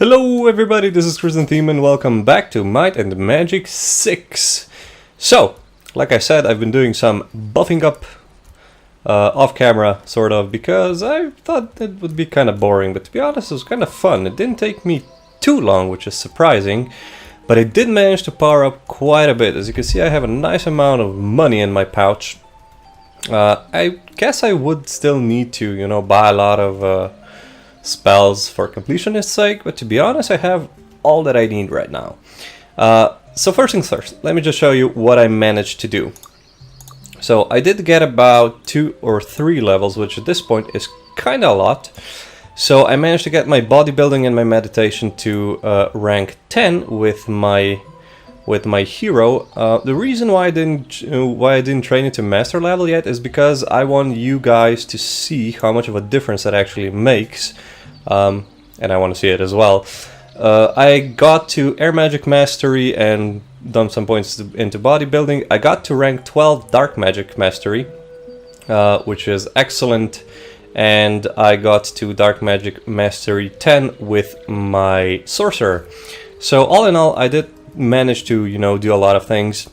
Hello everybody, this is Chrysantheme and welcome back to Might and Magic 6. So, like I said, I've been doing some buffing up off camera, sort of, because I thought it would be kind of boring, but to be honest it was kind of fun. It didn't take me too long, which is surprising, but I did manage to power up quite a bit. As you can see, I have a nice amount of money in my pouch. I guess I would still need to, you know, buy a lot of spells for completionist's sake, but to be honest, I have all that I need right now. So first things first, let me just show you what I managed to do. So I did get about 2 or 3 levels, which at this point is kind of a lot. So I managed to get my bodybuilding and my meditation to rank 10 with my hero. The reason why I didn't train it to master level yet is because I want you guys to see how much of a difference that actually makes, and I want to see it as well. I got to air magic mastery and dumped some points into bodybuilding. I got to rank 12 dark magic mastery, which is excellent, and I got to dark magic mastery 10 with my sorcerer. So all in all, I did managed to, you know, do a lot of things.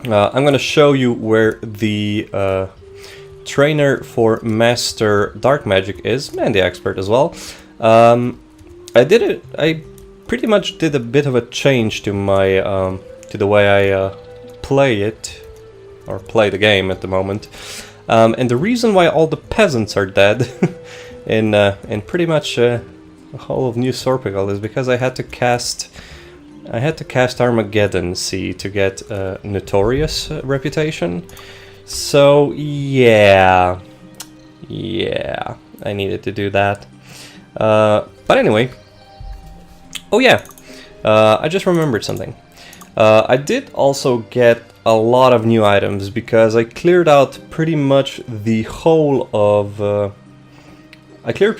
I'm going to show you where the trainer for Master Dark Magic is, and the expert as well. I pretty much did a bit of a change to my to the way I play it, or play the game at the moment. And the reason why all the peasants are dead in pretty much the whole of New Sorpigal is because I had to cast Armageddon Sea to get a notorious reputation. So yeah, I needed to do that. But anyway, oh yeah, I just remembered something. I did also get a lot of new items because I cleared out pretty much the whole of. I cleared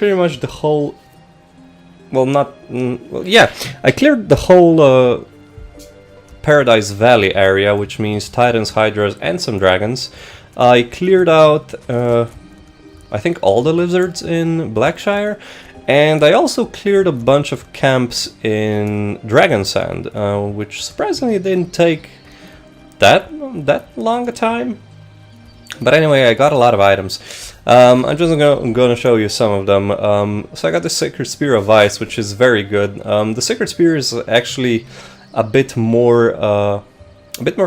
the whole Paradise Valley area, which means Titans, Hydras, and some dragons. I cleared out, I think, all the lizards in Blackshire, and I also cleared a bunch of camps in Dragonsand, which surprisingly didn't take that long a time. But anyway, I got a lot of items. I'm just gonna show you some of them. So I got the Sacred Spear of Ice, which is very good. The Sacred Spear is actually a bit more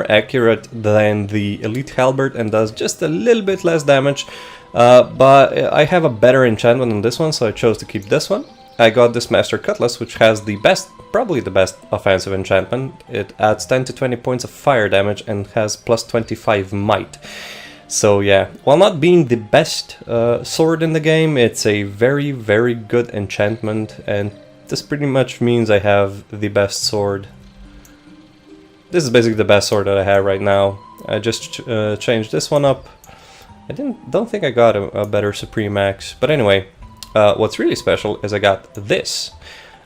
accurate than the Elite Halberd and does just a little bit less damage. But I have a better enchantment on this one, so I chose to keep this one. I got this Master Cutlass, which has the best, probably the best offensive enchantment. It adds 10 to 20 points of fire damage and has plus 25 might. So yeah, while not being the best sword in the game, it's a very, very good enchantment, and this pretty much means I have the best sword. This is basically the best sword that I have right now. I just changed this one up. I don't think I got a better Supreme Axe, but anyway, what's really special is I got this.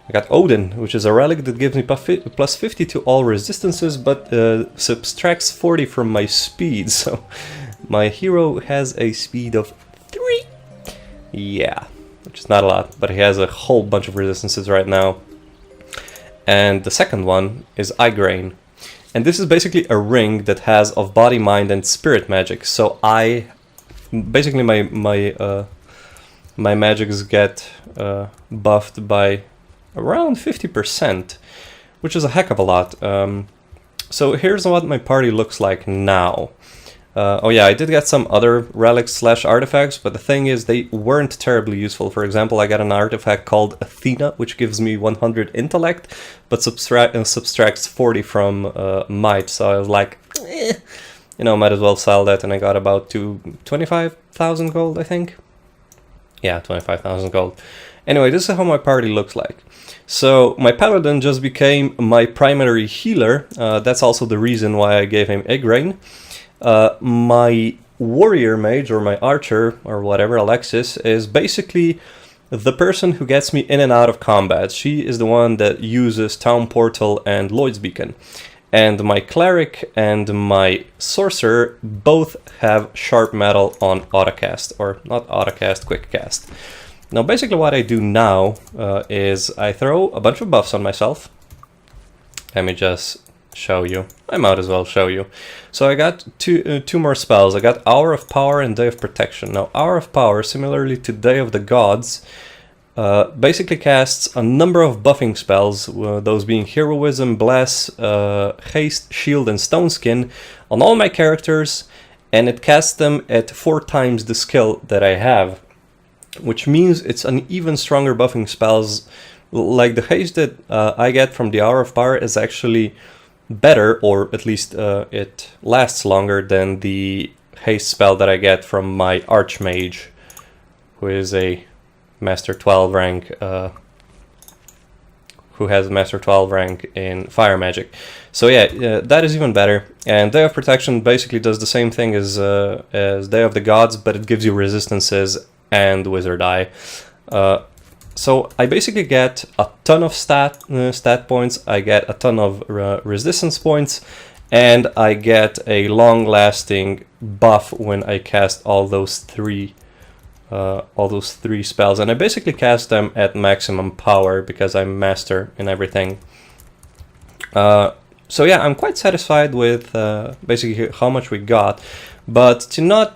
I got Odin, which is a relic that gives me plus 50 to all resistances, but subtracts 40 from my speed, so my hero has a speed of 3. Yeah, which is not a lot, but he has a whole bunch of resistances right now. And the second one is Igraine. And this is basically a ring that has of body, mind, and spirit magic. So basically my magics get buffed by around 50%, which is a heck of a lot. So here's what my party looks like now. Oh yeah, I did get some other relics / artifacts, but the thing is they weren't terribly useful. For example, I got an artifact called Athena, which gives me 100 intellect, but subtracts 40 from might, so I was like, you know, might as well sell that, and I got about 25,000 gold, I think. Yeah, 25,000 gold. Anyway, this is how my party looks like. So my paladin just became my primary healer. That's also the reason why I gave him Igraine. My warrior mage, or my archer, or whatever, Alexis, is basically the person who gets me in and out of combat. She is the one that uses Town Portal and Lloyd's Beacon. And my cleric and my sorcerer both have sharp metal on autocast, or not autocast, quick cast. Now basically what I do now is I throw a bunch of buffs on myself. Let me just show you. I might as well show you. So I got two more spells. I got Hour of Power and Day of Protection. Now Hour of Power, similarly to Day of the Gods, basically casts a number of buffing spells, those being Heroism, Bless, Haste, Shield and Stone Skin, on all my characters, and it casts them at 4 times the skill that I have, which means it's an even stronger buffing spells. Like the haste that I get from the Hour of Power is actually better, or at least it lasts longer than the haste spell that I get from my Archmage, who is a Master 12 rank, who has a Master 12 rank in Fire Magic. So yeah, that is even better. And Day of Protection basically does the same thing as Day of the Gods, but it gives you resistances and Wizard Eye. So I basically get a ton of stat points, I get a ton of resistance points, and I get a long-lasting buff when I cast all those three spells. And I basically cast them at maximum power because I'm master in everything. So yeah, I'm quite satisfied with basically how much we got, but to not,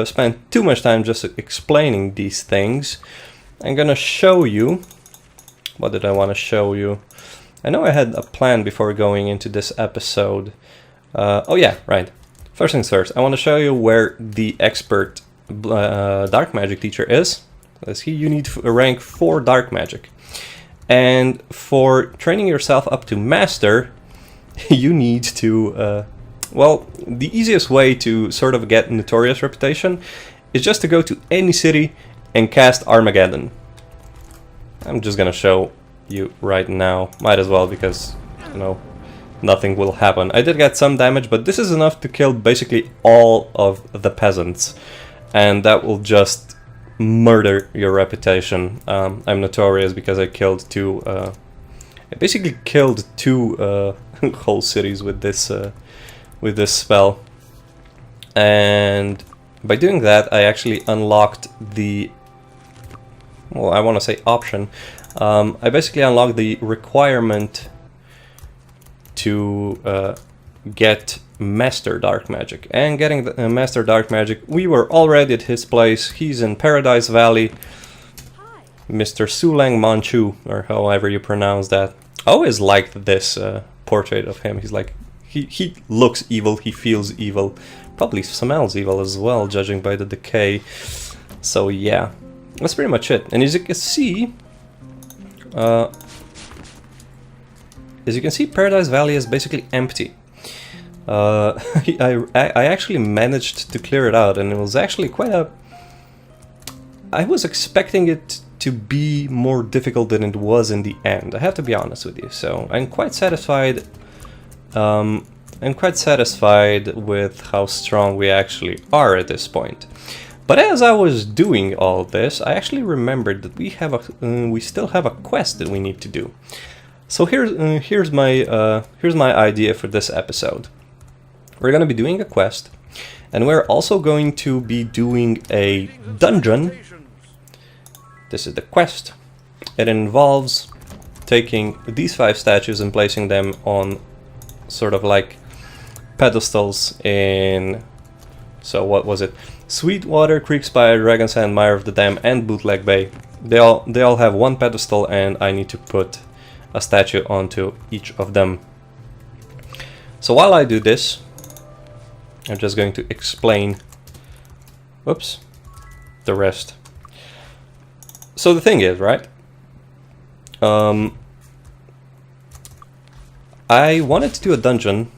spend too much time just explaining these things, I'm gonna show you. What did I want to show you? I know I had a plan before going into this episode. Oh yeah, right. First things first, I want to show you where the expert dark magic teacher is. As you need rank 4 dark magic. And for training yourself up to master, you need to, well, the easiest way to sort of get notorious reputation is just to go to any city and cast Armageddon. I'm just gonna show you right now. Might as well, because, nothing will happen. I did get some damage, but this is enough to kill basically all of the peasants. And that will just murder your reputation. I'm notorious because I killed I basically killed 2 whole cities with this spell. And by doing that, I actually unlocked the, well, I want to say option. I basically unlocked the requirement to get Master Dark Magic. And getting the Master Dark Magic, we were already at his place. He's in Paradise Valley. Mr. Sulang Manchu, or however you pronounce that. I always liked this portrait of him. He's like, he looks evil, he feels evil. Probably smells evil as well, judging by the decay. So yeah, that's pretty much it. And as you can see, Paradise Valley is basically empty. I actually managed to clear it out, and it was actually quite a... I was expecting it to be more difficult than it was in the end, I have to be honest with you. So I'm quite satisfied. I'm quite satisfied with how strong we actually are at this point. But as I was doing all this, I actually remembered that we still have a quest that we need to do. So here's my idea for this episode. We're going to be doing a quest, and we're also going to be doing a dungeon. This is the quest. It involves taking these 5 statues and placing them on sort of like pedestals in, so what was it? Sweetwater, Creekspire, Dragon's Hand, Mire of the Dam, and Bootleg Bay. They all have 1 pedestal, and I need to put a statue onto each of them. So while I do this, I'm just going to explain, whoops, the rest. So the thing is, right? I wanted to do a dungeon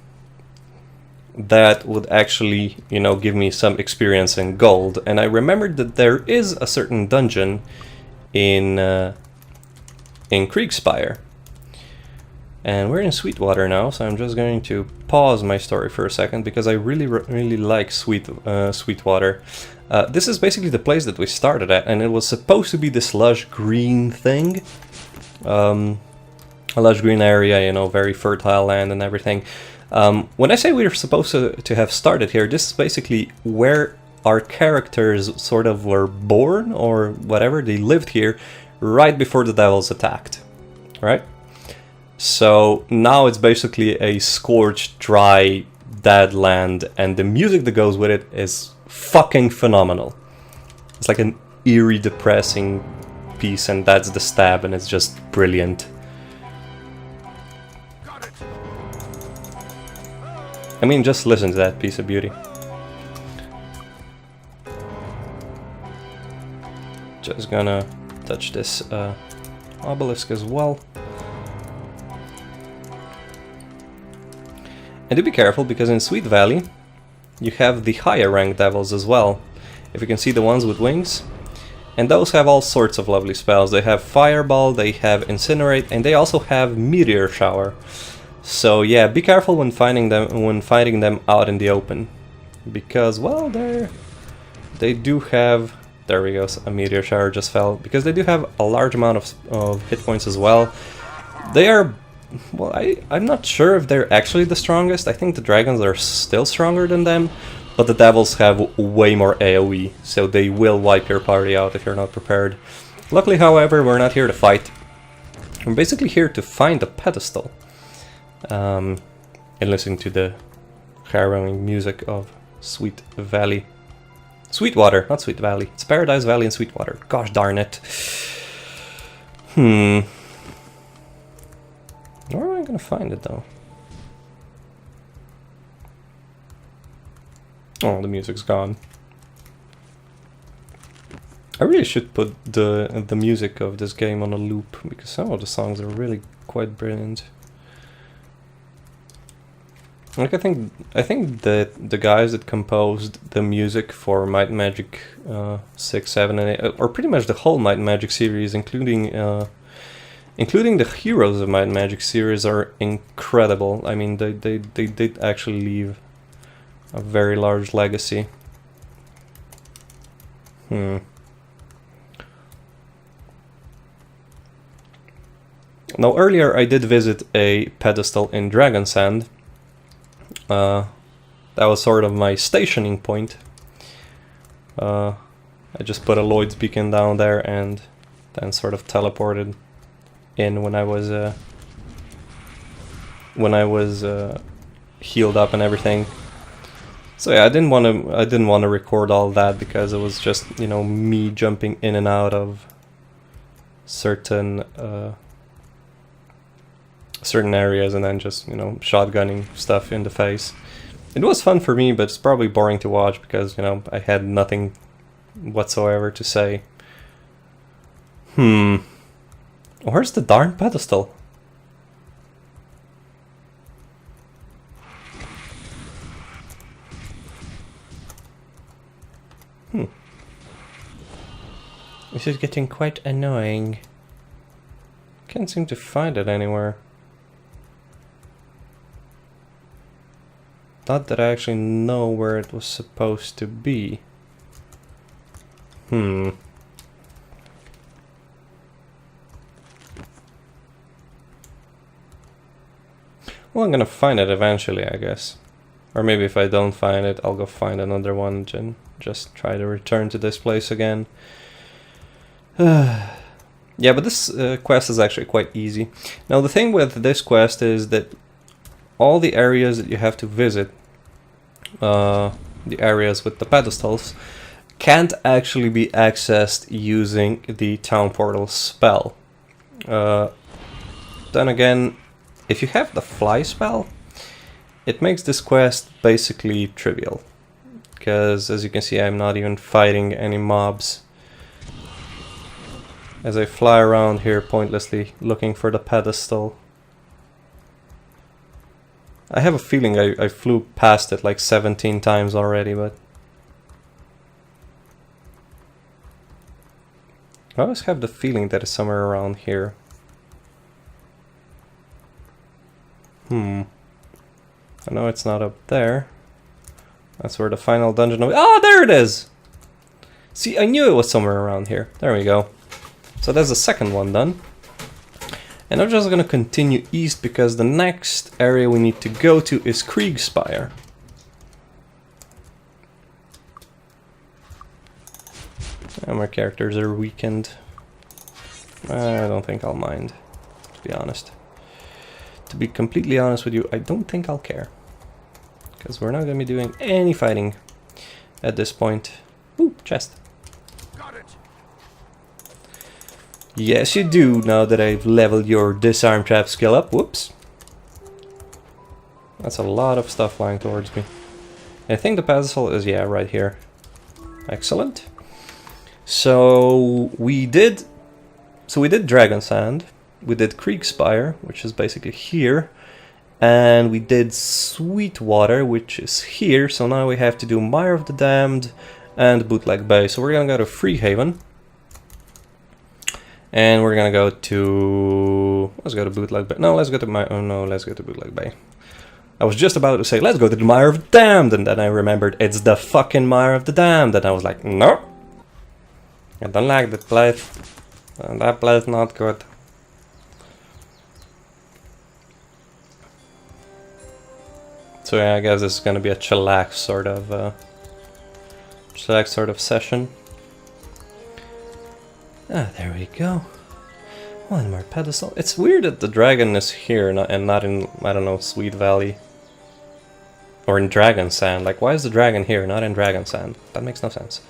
that would actually, give me some experience in gold, and I remembered that there is a certain dungeon in Creekspire. And we're in Sweetwater now, so I'm just going to pause my story for a second, because I really like Sweetwater. This is basically the place that we started at, and it was supposed to be this lush green thing. A lush green area, very fertile land and everything. When I say we're supposed to have started here, this is basically where our characters sort of were born, or whatever, they lived here right before the devils attacked, right? So now it's basically a scorched, dry, dead land, and the music that goes with it is fucking phenomenal. It's like an eerie, depressing piece, and that's the stab, and it's just brilliant. I mean, just listen to that piece of beauty. Just gonna touch this obelisk as well. And do be careful, because in Sweet Valley you have the higher rank devils as well. If you can see the ones with wings. And those have all sorts of lovely spells. They have Fireball, they have Incinerate, and they also have Meteor Shower. So yeah, be careful when fighting them out in the open, because well, they do have. There we go. A Meteor Shower just fell, because they do have a large amount of hit points as well. They are, well, I'm not sure if they're actually the strongest. I think the dragons are still stronger than them, but the devils have way more AoE, so they will wipe your party out if you're not prepared. Luckily, however, we're not here to fight. We're basically here to find a pedestal. And listen to the harrowing music of Sweet Valley. Sweetwater, not Sweet Valley. It's Paradise Valley and Sweetwater. Gosh darn it. Where am I gonna find it though? Oh, the music's gone. I really should put the music of this game on a loop, because some of the songs are really quite brilliant. Like I think that the guys that composed the music for Might and Magic 6, 7, and 8, or pretty much the whole Might and Magic series, including the Heroes of Might and Magic series, are incredible. I mean, they did actually leave a very large legacy. Now earlier I did visit a pedestal in Dragon Sand. That was sort of my stationing point. I just put a Lloyd's beacon down there and then sort of teleported in when I was healed up and everything. So yeah, I didn't want to record all that, because it was just, you know, me jumping in and out of certain areas and then just, you know, shotgunning stuff in the face. It was fun for me, but it's probably boring to watch, because, you know, I had nothing whatsoever to say. Where's the darn pedestal? This is getting quite annoying. Can't seem to find it anywhere. Not that I actually know where it was supposed to be. Well, I'm gonna find it eventually, I guess. Or maybe if I don't find it, I'll go find another one and just try to return to this place again. Yeah, but this quest is actually quite easy. Now the thing with this quest is that all the areas that you have to visit, the areas with the pedestals, can't actually be accessed using the town portal spell. Then again, if you have the fly spell, it makes this quest basically trivial, because as you can see, I'm not even fighting any mobs as I fly around here pointlessly looking for the pedestal. I have a feeling I flew past it like 17 times already, but I always have the feeling that it's somewhere around here. I know it's not up there. That's where the final dungeon... Ah, there it is! See, I knew it was somewhere around here. There we go. So that's the second one done. And I'm just gonna continue east, because the next area we need to go to is Kriegspire. And my characters are weakened. I don't think I'll mind, to be honest. To be completely honest with you, I don't think I'll care. Because we're not going to be doing any fighting at this point. Ooh, chest. Got it. Yes, you do, now that I've leveled your disarm trap skill up. Whoops. That's a lot of stuff flying towards me. I think the pedestal is, yeah, right here. Excellent. So we did Dragon Sand, we did Creek Spire, which is basically here, and we did Sweetwater, which is here. So now we have to do Mire of the Damned and Bootleg Bay. So we're gonna go to Freehaven, and we're gonna go to, let's go to Bootleg Bay. No, let's go to let's go to Bootleg Bay. I was just about to say let's go to the Mire of the Damned, and then I remembered it's the fucking Mire of the Damned, and I was like, no, I don't like that place. That place not good. So yeah, I guess this is gonna be a chillax sort of session. Ah, there we go. One more pedestal. It's weird that the dragon is here and not in, I don't know, Sweet Valley. Or in Dragon Sand. Like, why is the dragon here, not in Dragon Sand? That makes no sense.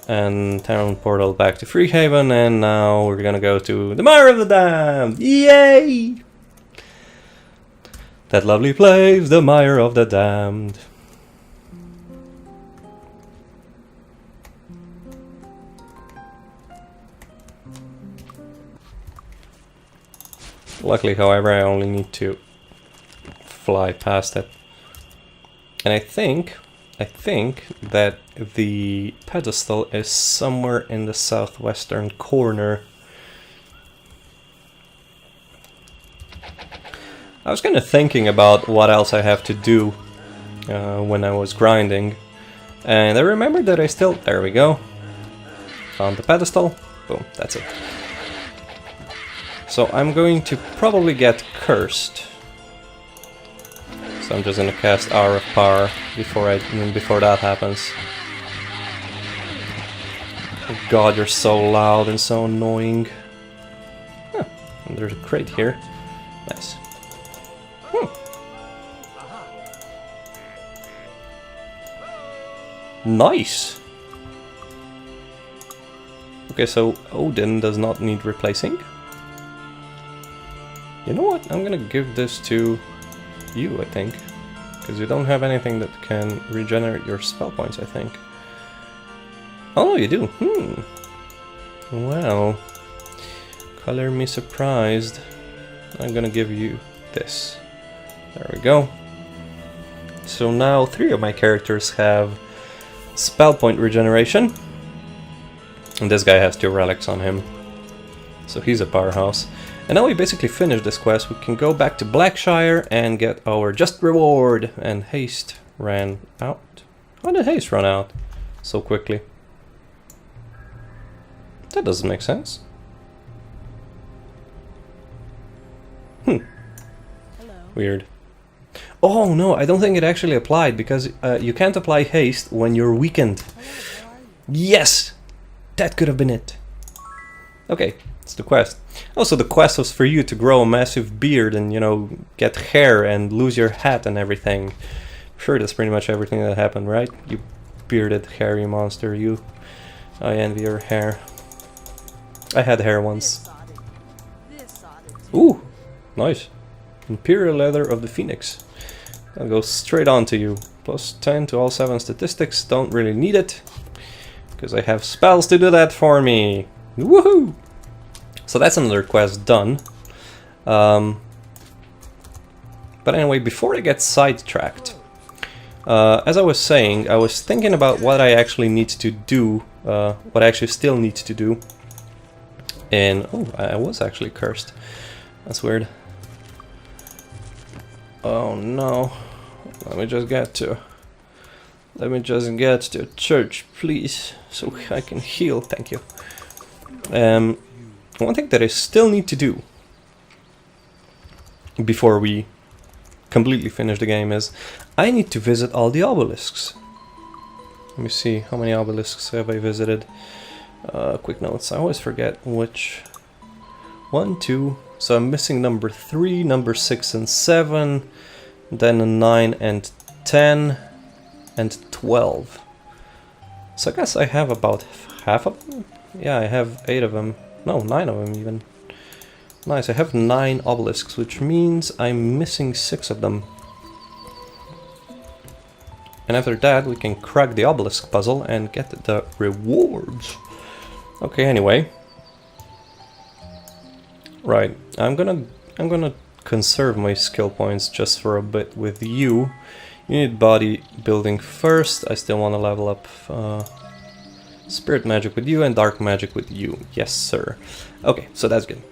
And town portal back to Freehaven, and now we're gonna go to the Mire of the Damned! Yay! That lovely place, the Mire of the Damned. Luckily, however, I only need to fly past it. And I think that the pedestal is somewhere in the southwestern corner. I was kind of thinking about what else I have to do when I was grinding, and I remembered that I still, there we go, found the pedestal, boom, that's it. So I'm going to probably get cursed. So I'm just gonna cast Hour of Power before that happens. Oh god, you're so loud and so annoying. Huh, and there's a crate here. Nice. Nice! Okay, so Odin does not need replacing. You know what? I'm gonna give this to you, I think. Because you don't have anything that can regenerate your spell points, I think. Oh, you do? Well, color me surprised. I'm gonna give you this. There we go. So now 3 of my characters have spell point regeneration. And this guy has 2 relics on him. So he's a powerhouse. And now we basically finished this quest. We can go back to Blackshire and get our just reward. And haste ran out. How did haste run out so quickly? That doesn't make sense. Weird. Oh no, I don't think it actually applied, because you can't apply haste when you're weakened. Yes! That could have been it. Okay, it's the quest. Also, the quest was for you to grow a massive beard and, you know, get hair and lose your hat and everything. I'm sure that's pretty much everything that happened, right? You bearded, hairy monster, you. I envy your hair. I had hair once. Ooh, nice. Imperial Leather of the Phoenix. I'll go straight on to you. Plus 10 to all 7 statistics. Don't really need it, because I have spells to do that for me. Woohoo! So that's another quest done. But anyway, before I get sidetracked, as I was saying, I was thinking about what I actually need to do, what I actually still need to do. And, oh, I was actually cursed. That's weird. Oh no. Let me just get to church, please, so I can heal. Thank you. One thing that I still need to do before we completely finish the game is I need to visit all the obelisks. Let me see, how many obelisks have I visited? Quick notes, I always forget which... 1, 2, so I'm missing number 3, number 6 and 7, then a 9 and 10, and 12. So I guess I have about half of them? Yeah, I have 8 of them. No, 9 of them even. Nice, I have 9 obelisks, which means I'm missing 6 of them. And after that, we can crack the obelisk puzzle and get the rewards. Okay, anyway. Right, I'm gonna conserve my skill points just for a bit with you. You need body building first. I still want to level up spirit magic with you and dark magic with you. Yes, sir. Okay, so that's good.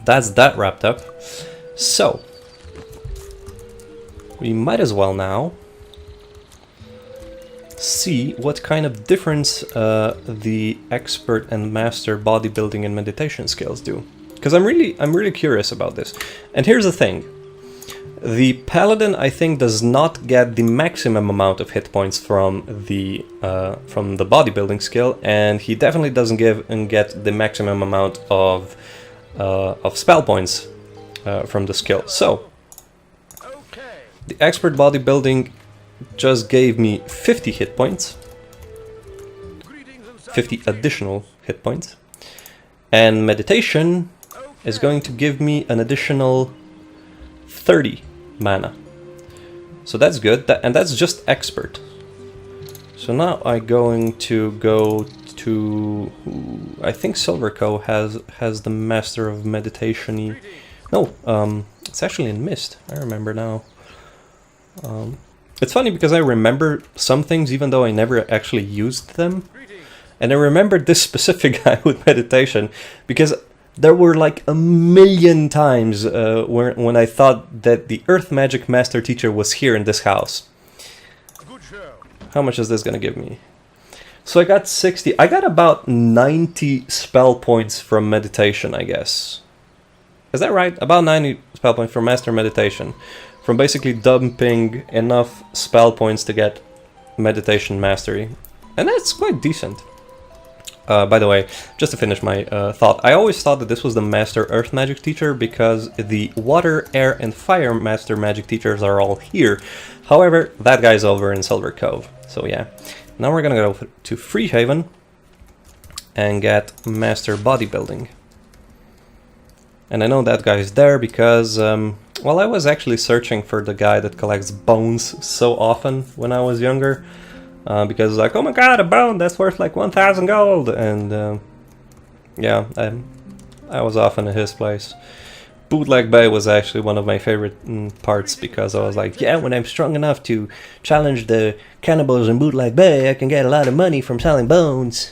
That's that wrapped up. So we might as well now see what kind of difference the expert and master bodybuilding and meditation skills do. Because I'm really curious about this. And here's the thing. The paladin, I think, does not get the maximum amount of hit points from the bodybuilding skill, and he definitely doesn't get the maximum amount of spell points from the skill. So the expert bodybuilding just gave me 50 hit points, 50 additional hit points, and meditation is going to give me an additional 30 mana. So that's good, and that's just expert. So now I'm going to go to... I think Silverco has the Master of Meditation-y... No, it's actually in Mist, I remember now. It's funny because I remember some things even though I never actually used them. And I remember this specific guy with meditation because there were like a million times when I thought that the Earth Magic Master Teacher was here in this house. How much is this gonna give me? So I got 60. I got about 90 spell points from meditation, I guess. Is that right? About 90 spell points from Master Meditation. From basically dumping enough spell points to get meditation mastery. And that's quite decent. By the way, just to finish my thought, I always thought that this was the Master Earth Magic Teacher because the Water, Air, and Fire Master Magic Teachers are all here. However, that guy's over in Silver Cove. So yeah, now we're gonna go to Freehaven and get Master Bodybuilding. And I know that guy's there because, well, I was actually searching for the guy that collects bones so often when I was younger. Because like, oh my god, a bone, that's worth like 1,000 gold! And yeah, I was often at his place. Bootleg Bay was actually one of my favorite parts because I was like, yeah, when I'm strong enough to challenge the cannibals in Bootleg Bay, I can get a lot of money from selling bones.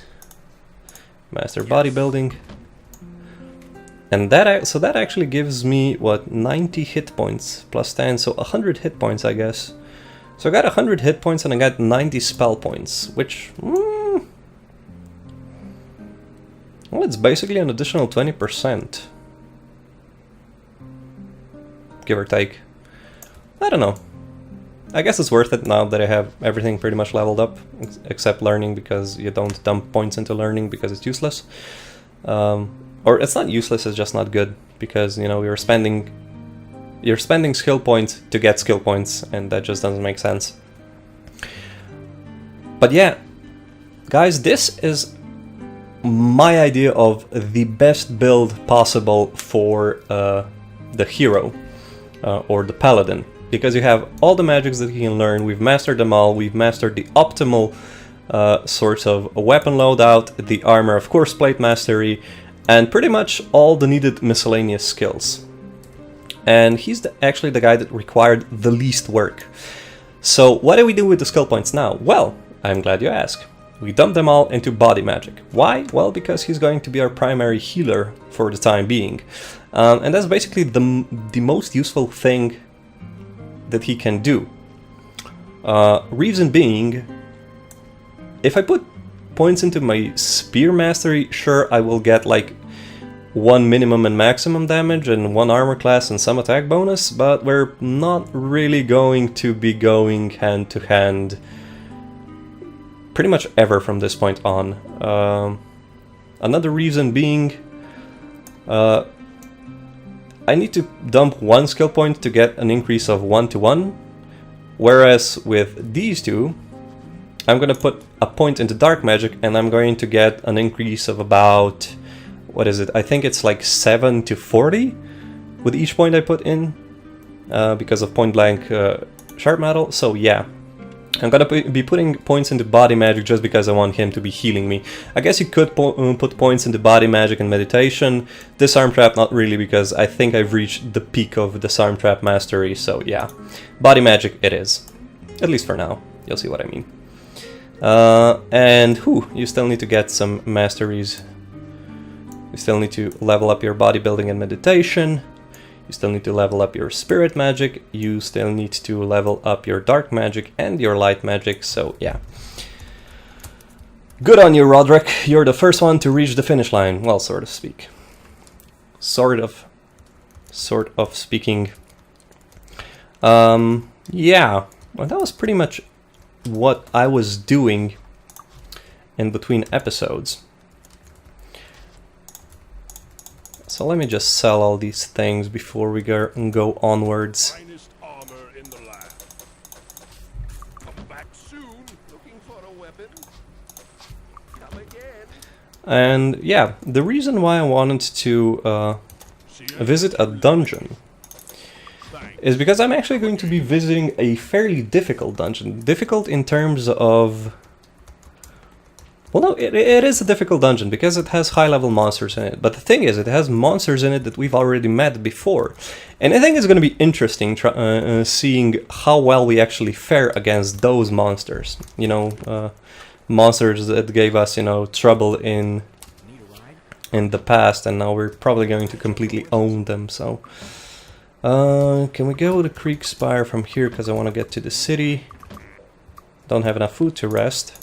Master Bodybuilding. And that, so that actually gives me, what, 90 hit points plus 10, so 100 hit points, I guess. So I got 100 hit points and I got 90 spell points, which... well, it's basically an additional 20%. Give or take. I don't know. I guess it's worth it now that I have everything pretty much leveled up, except learning, because you don't dump points into learning because it's useless. Or it's not useless, it's just not good, because, you know, you're spending skill points to get skill points, and that just doesn't make sense. But yeah, guys, this is my idea of the best build possible for the hero, or the paladin, because you have all the magics that he can learn, we've mastered them all, we've mastered the optimal sorts of a weapon loadout, the armor, of course, plate mastery, and pretty much all the needed miscellaneous skills. And he's actually the guy that required the least work. So what do we do with the skill points now? Well, I'm glad you asked. We dump them all into body magic. Why? Well, because he's going to be our primary healer for the time being. And that's basically the most useful thing that he can do. Reason being, if I put points into my spear mastery, sure, I will get like 1 minimum and maximum damage and 1 armor class and some attack bonus, but we're not really going to be going hand to hand pretty much ever from this point on. Another reason being, I need to dump 1 skill point to get an increase of 1 to 1, whereas with these two, I'm gonna put a point into dark magic and I'm going to get an increase of about, what is it? I think it's like 7 to 40 with each point I put in, because of point blank sharp metal. So yeah, I'm gonna be putting points into body magic just because I want him to be healing me. I guess you could put points into body magic and meditation. Disarm trap, not really, because I think I've reached the peak of disarm trap mastery. So yeah, body magic it is, at least for now. You'll see what I mean. And you still need to get some masteries. You still need to level up your bodybuilding and meditation. You still need to level up your spirit magic. You still need to level up your dark magic and your light magic. So yeah. Good on you, Roderick. You're the first one to reach the finish line. Well, sort of speak. Sort of speaking. Yeah. Well, that was pretty much what I was doing in between episodes. So let me just sell all these things before we go onwards. Finest armor in the land. Come back soon, looking for a weapon. Come again. And yeah, the reason why I wanted to visit a dungeon is because I'm actually going to be visiting a fairly difficult dungeon. Difficult in terms of... Well, no, it is a difficult dungeon because it has high-level monsters in it. But the thing is, it has monsters in it that we've already met before. And I think it's going to be interesting seeing how well we actually fare against those monsters. You know, monsters that gave us, you know, trouble in the past, and now we're probably going to completely own them, so... can we go to Creek Spire from here, because I want to get to the city. Don't have enough food to rest.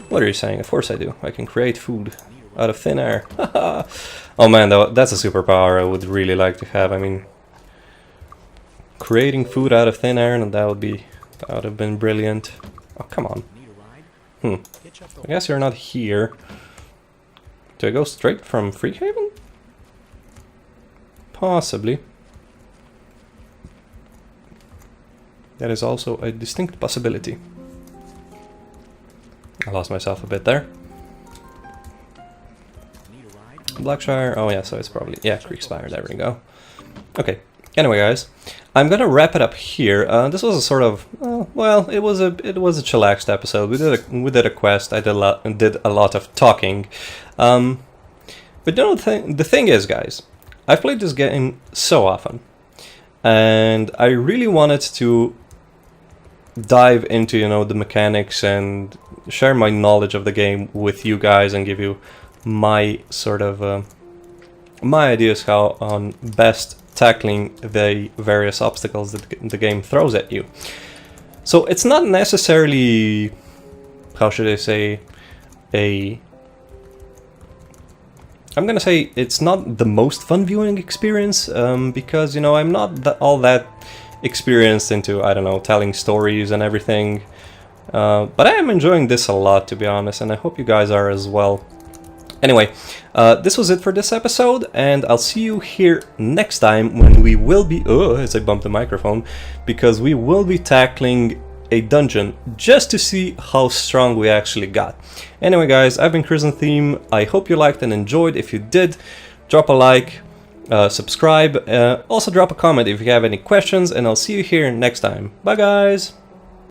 What are you saying? Of course I do. I can create food out of thin air. Oh man, that's a superpower I would really like to have. I mean, creating food out of thin air, and that would have been brilliant. Oh, come on. I guess you're not here. Do I go straight from Freehaven? Possibly. That is also a distinct possibility. I lost myself a bit there. Blackshire, oh yeah, so it's probably, yeah, Creek Spire, there we go. Okay, anyway guys, I'm gonna wrap it up here. This was a sort of, well, it was a chillaxed episode. We did a quest, I did a lot of talking. But you know, the thing is, guys, I've played this game so often, and I really wanted to dive into, you know, the mechanics and share my knowledge of the game with you guys and give you my sort of my ideas how on best tackling the various obstacles that the game throws at you. So it's not necessarily, how should I say, I'm gonna say it's not the most fun viewing experience, because, you know, I'm not all that experienced into, I don't know, telling stories and everything. But I am enjoying this a lot, to be honest, and I hope you guys are as well. Anyway, this was it for this episode, and I'll see you here next time when we will be... Oh, as I bumped the microphone, because we will be tackling a dungeon just to see how strong we actually got. Anyway guys, I've been Chrysantheme. I hope you liked and enjoyed. If you did, drop a like, subscribe, also drop a comment if you have any questions, and I'll see you here next time. Bye guys!